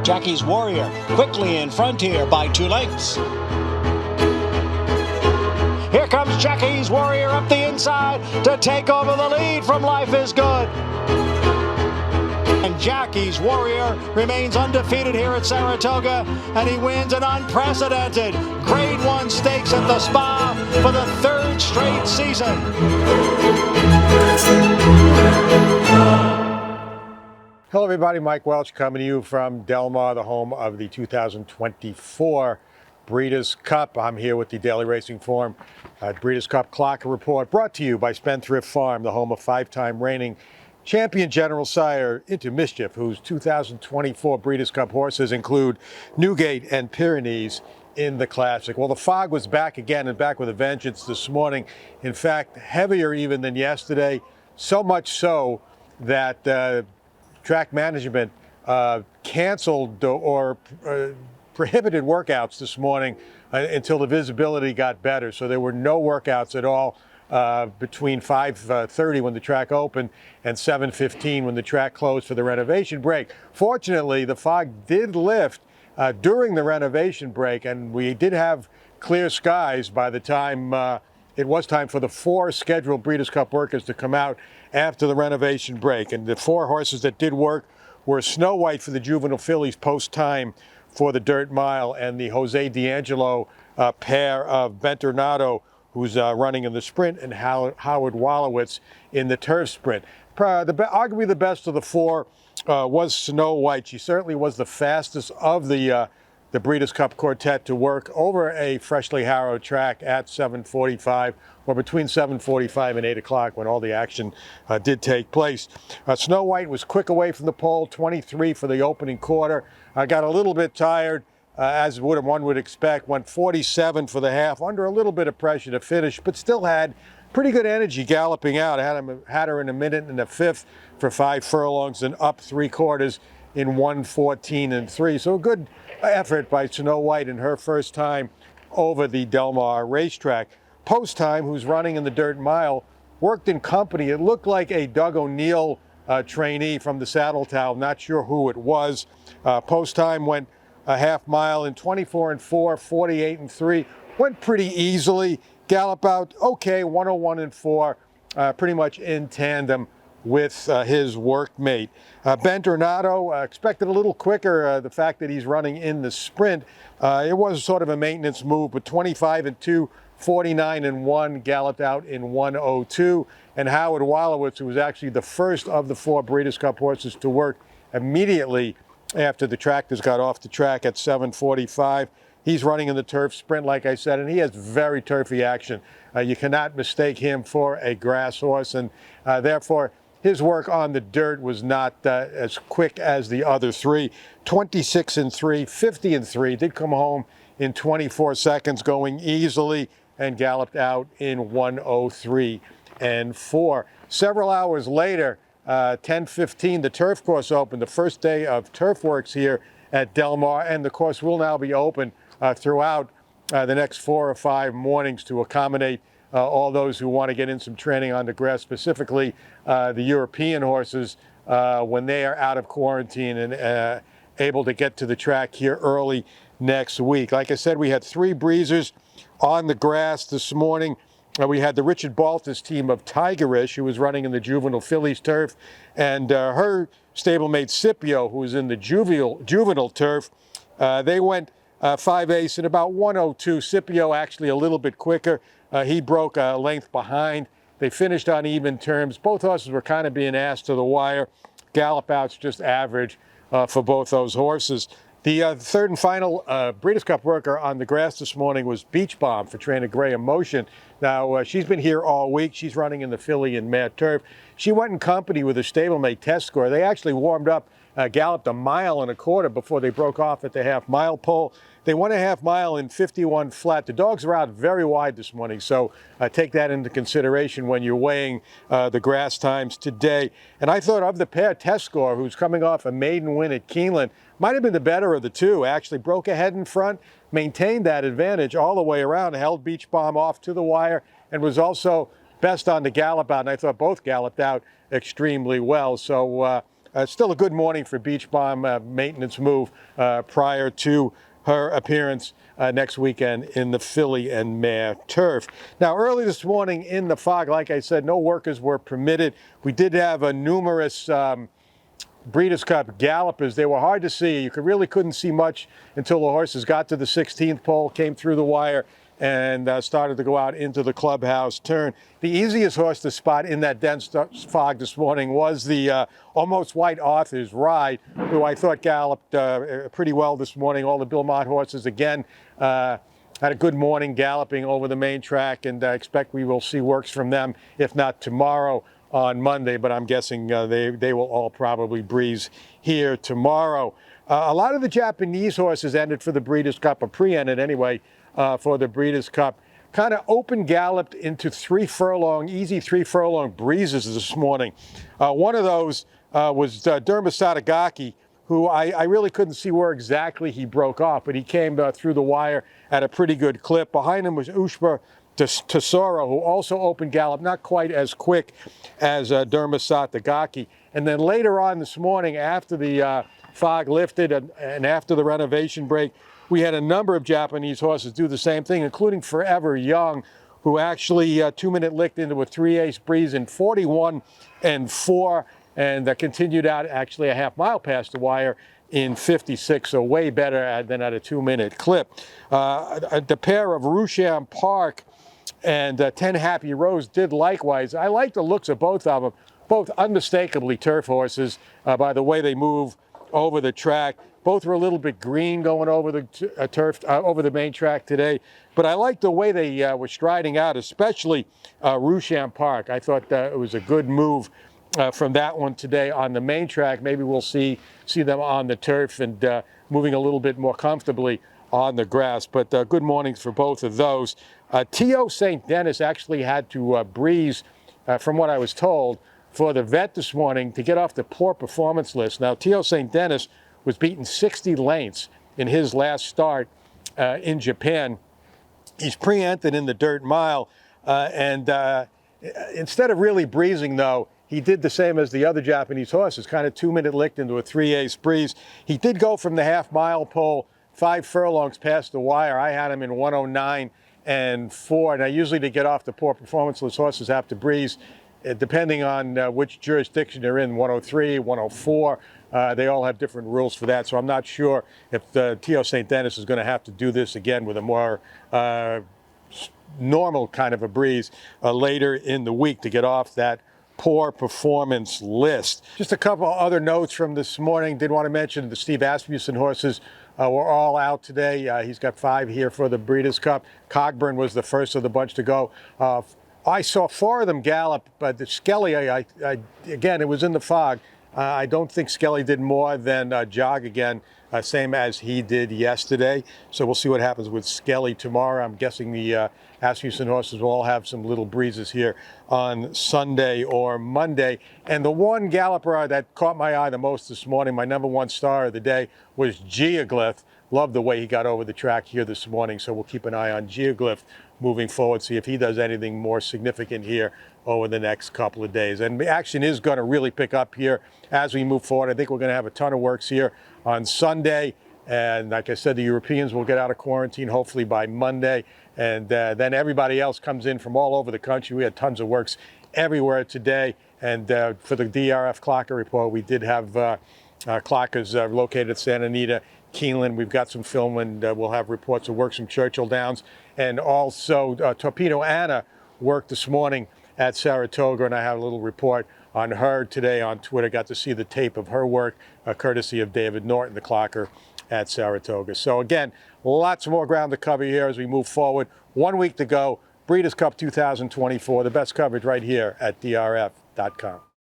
Jackie's Warrior quickly in front here by 2 lengths. Here comes Jackie's Warrior up the inside to take over the lead from Life is Good. And Jackie's Warrior remains undefeated here at Saratoga, and he wins an unprecedented Grade 1 stakes at the Spa for the 3rd straight season. Hello everybody, Mike Welch coming to you from Del Mar, the home of the 2024 Breeders' Cup. I'm here with the Daily Racing Form Breeders' Cup Clock Report, brought to you by Spendthrift Farm, the home of 5-time reigning champion General Sire Into Mischief, whose 2024 Breeders' Cup horses include Newgate and Pyrenees in the Classic. Well, the fog was back again and back with a vengeance this morning. In fact, heavier even than yesterday, so much so that track management canceled or prohibited workouts this morning until the visibility got better. So there were no workouts at all between 5:30 when the track opened and 7:15 when the track closed for the renovation break. Fortunately, the fog did lift during the renovation break, and we did have clear skies by the time it was time for the 4 scheduled Breeders' Cup workers to come out after the renovation break. And the 4 horses that did work were Snow White for the juvenile fillies post-time for the Dirt Mile, and the Jose D'Angelo pair of Bentornato, who's running in the sprint, and Howard Wolowitz in the turf sprint. Arguably the best of the 4 was Snow White. She certainly was the fastest of the Breeders' Cup quartet to work over a freshly harrowed track at 7:45, or between 7:45 and 8 o'clock when all the action did take place. Snow White was quick away from the pole, 23 for the opening quarter. Got a little bit tired, as one would expect, went 47 for the half, under a little bit of pressure to finish, but still had pretty good energy galloping out. Had her in a minute and a fifth for 5 furlongs and up 3/4 in 1:14 So a good effort by Snow White in her first time over the Del Mar racetrack. Post-time, who's running in the Dirt Mile, worked in company. It looked like a Doug O'Neill trainee from the Saddle Town. Not sure who it was. Post-time went a half mile in 24-4, 48-3. Went pretty easily. Gallop out, okay, 101-4, pretty much in tandem with his workmate. Bentornato expected a little quicker, the fact that he's running in the sprint. It was sort of a maintenance move, but 25-2, 49-1, galloped out in 1:02. And Howard Wolowitz, who was actually the first of the 4 Breeders' Cup horses to work immediately after the tractors got off the track at 7:45. He's running in the turf sprint, like I said, and he has very turfy action. You cannot mistake him for a grass horse, and therefore his work on the dirt was not as quick as the other 3. 26-3, 50-3, did come home in 24 seconds, going easily, and galloped out in 1:03-4. Several hours later, 10:15, the turf course opened, the first day of turf works here at Del Mar, and the course will now be open throughout the next 4 or 5 mornings to accommodate all those who want to get in some training on the grass, specifically the European horses when they are out of quarantine and able to get to the track here early next week. Like I said, we had 3 breezers on the grass this morning. We had the Richard Baltus team of Tigerish, who was running in the juvenile fillies turf, and her stablemate Scipio, who was in the juvenile turf. They went 5/8 in about 1:02. Scipio actually a little bit quicker. He broke a length behind. They finished on even terms. Both horses were kind of being asked to the wire. Gallop outs just average for both those horses. The third and final Breeders' Cup worker on the grass this morning was Beach Bomb for trainer Graham Motion. Now, she's been here all week. She's running in the filly and mare turf. She went in company with her stablemate Test Score. They actually warmed up, galloped 1.25 miles before they broke off at the half-mile pole. They won a half mile in 51 flat. The dogs are out very wide this morning, so take that into consideration when you're weighing the grass times today. And I thought of the pair, Test Score, who's coming off a maiden win at Keeneland, might have been the better of the 2. Actually broke ahead in front, maintained that advantage all the way around, held Beach Bomb off to the wire, and was also best on the gallop out. And I thought both galloped out extremely well. So Still a good morning for Beach Bomb, maintenance move prior to her appearance next weekend in the filly and mare turf. Now, early this morning in the fog, like I said, no workers were permitted. We did have a numerous Breeders' Cup gallopers. They were hard to see. You really couldn't see much until the horses got to the 16th pole, came through the wire, and started to go out into the clubhouse turn. The easiest horse to spot in that dense fog this morning was the Almost White Arthur's Ride, who I thought galloped pretty well this morning. All the Bill Mott horses, again, had a good morning galloping over the main track, and I expect we will see works from them, if not tomorrow, on Monday, but I'm guessing they will all probably breeze here tomorrow. A lot of the Japanese horses ended for the Breeders' Cup, or pre-ended anyway, for the Breeders' Cup. Kind of open galloped into easy three furlong breezes this morning. One of those was Derma Sadagaki, who I really couldn't see where exactly he broke off, but he came through the wire at a pretty good clip. Behind him was Ushba Tesoro, who also opened gallop, not quite as quick as Derma Sadagaki. And then later on this morning, after the fog lifted and after the renovation break, we had a number of Japanese horses do the same thing, including Forever Young, who actually 2-minute licked into a 3/8 breeze in 41 and 4, and continued out actually a half-mile past the wire in 56, so way better than at a 2-minute clip. The pair of Rusham Park and 10 Happy Rose did likewise. I like the looks of both of them, both unmistakably turf horses by the way they move over the track. Both were a little bit green going over the turf, over the main track today, but I like the way they were striding out, especially Rusham Park. I thought it was a good move from that one today on the main track. Maybe we'll see them on the turf and moving a little bit more comfortably on the grass, but good mornings for both of those. T.O. St. Denis actually had to breeze, from what I was told, for the vet this morning to get off the poor performance list. Now, T.O. St. Denis was beaten 60 lengths in his last start in Japan. He's pre-entered in the dirt mile, and instead of really breezing, though, he did the same as the other Japanese horses, kind of 2-minute licked into a 3/8 breeze. He did go from the half-mile pole 5 furlongs past the wire. I had him in 109 and 4. Now, usually to get off the poor performance list, horses have to breeze, depending on which jurisdiction they're in, 103, 104. They all have different rules for that, so I'm not sure if T.O. St. Denis is going to have to do this again with a more normal kind of a breeze later in the week to get off that poor performance list. Just a couple other notes from this morning. Did want to mention the Steve Asmussen horses were all out today. He's got 5 here for the Breeders' Cup. Cogburn was the first of the bunch to go. I saw 4 of them gallop, but the Skelly, again, it was in the fog. I don't think Skelly did more than jog again, same as he did yesterday. So we'll see what happens with Skelly tomorrow. I'm guessing the Asmussen horses will all have some little breezes here on Sunday or Monday. And the one galloper that caught my eye the most this morning, my #1 star of the day, was Geoglyph. Love the way he got over the track here this morning, so we'll keep an eye on Geoglyph moving forward, see if he does anything more significant here over the next couple of days. And the action is going to really pick up here as we move forward. I think we're going to have a ton of works here on Sunday. And like I said, the Europeans will get out of quarantine hopefully by Monday. And then everybody else comes in from all over the country. We had tons of works everywhere today. And for the DRF Clocker report, we did have clockers located at Santa Anita, Keeneland. We've got some film, and we'll have reports of works from Churchill Downs. And also Torpedo Anna worked this morning at Saratoga, and I have a little report on her today on Twitter. Got to see the tape of her work, courtesy of David Norton, the clocker at Saratoga. So again, lots more ground to cover here as we move forward. 1 week to go. Breeders' Cup 2024, the best coverage right here at DRF.com.